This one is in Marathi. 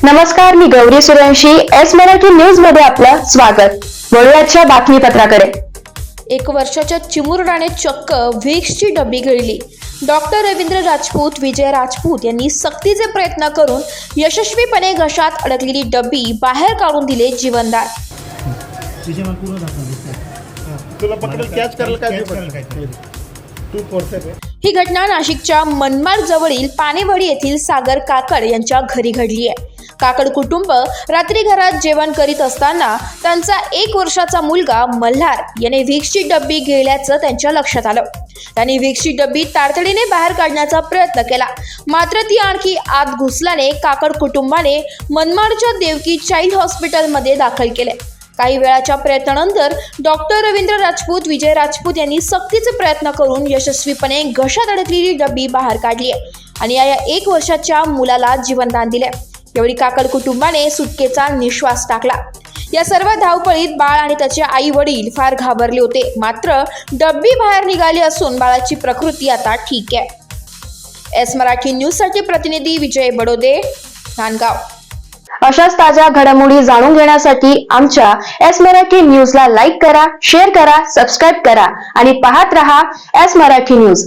नमस्कार, मी गौरी सूर्यवंशी. एस मराठी न्यूज मध्ये आपलं स्वागत. वळूयाच्या बातमीपत्राकडे. 1 वर्षाच्या चिमुरड्याने चक्क व्हिक्सची डबी गिळली. डॉक्टर रवींद्र राजपूत, विजय राजपूत यांनी सक्तीचे प्रयत्न करून यशस्वीपणे घशात अडकलेली डबी बाहेर काढून दिले जीवनदान. ही घटना नाशिकच्या मनमाड जवळील पानेवाडी येथील सागर काकड यांच्या घरी घडली आहे. काकड कुटुंब रात्री घरात जेवण करीत असताना त्यांचा 1 वर्षाचा मुलगा मल्हार याने व्हिक्सची डब्बी गिळल्याचं त्यांच्या लक्षात आलं. त्यांनी व्हिक्सची डब्बी तातडीने बाहेर काढण्याचा प्रयत्न केला, मात्र ती आणखी आत घुसल्याने काकड कुटुंबाने मनमाडच्या देवकी चाइल्ड हॉस्पिटलमध्ये दाखल केले. काही वेळाच्या प्रयत्नानंतर डॉक्टर रवींद्र राजपूत, विजय राजपूत यांनी सक्तीचे प्रयत्न करून यशस्वीपणे घशात अडकलेली डब्बी बाहेर काढली आहे आणि या 1 वर्षाच्या मुलाला जीवनदान दिले. यावेळी काकड कुटुंबाने सुटकेचा निश्वास टाकला. या सर्व धावपळीत बाळ आणि त्याचे आई वडील फार घाबरले होते, मात्र डब्बी बाहेर निघाली असून बाळाची प्रकृती आता ठीक आहे. एस मराठी न्यूजसाठी प्रतिनिधी विजय बडोदे, नांदगाव. अशाच ताज्या घडामोडी जाणून घेण्यासाठी आमच्या एस मराठी न्यूजला लाईक करा, शेअर करा, सबस्क्राईब करा आणि पाहत रहा एस मराठी न्यूज.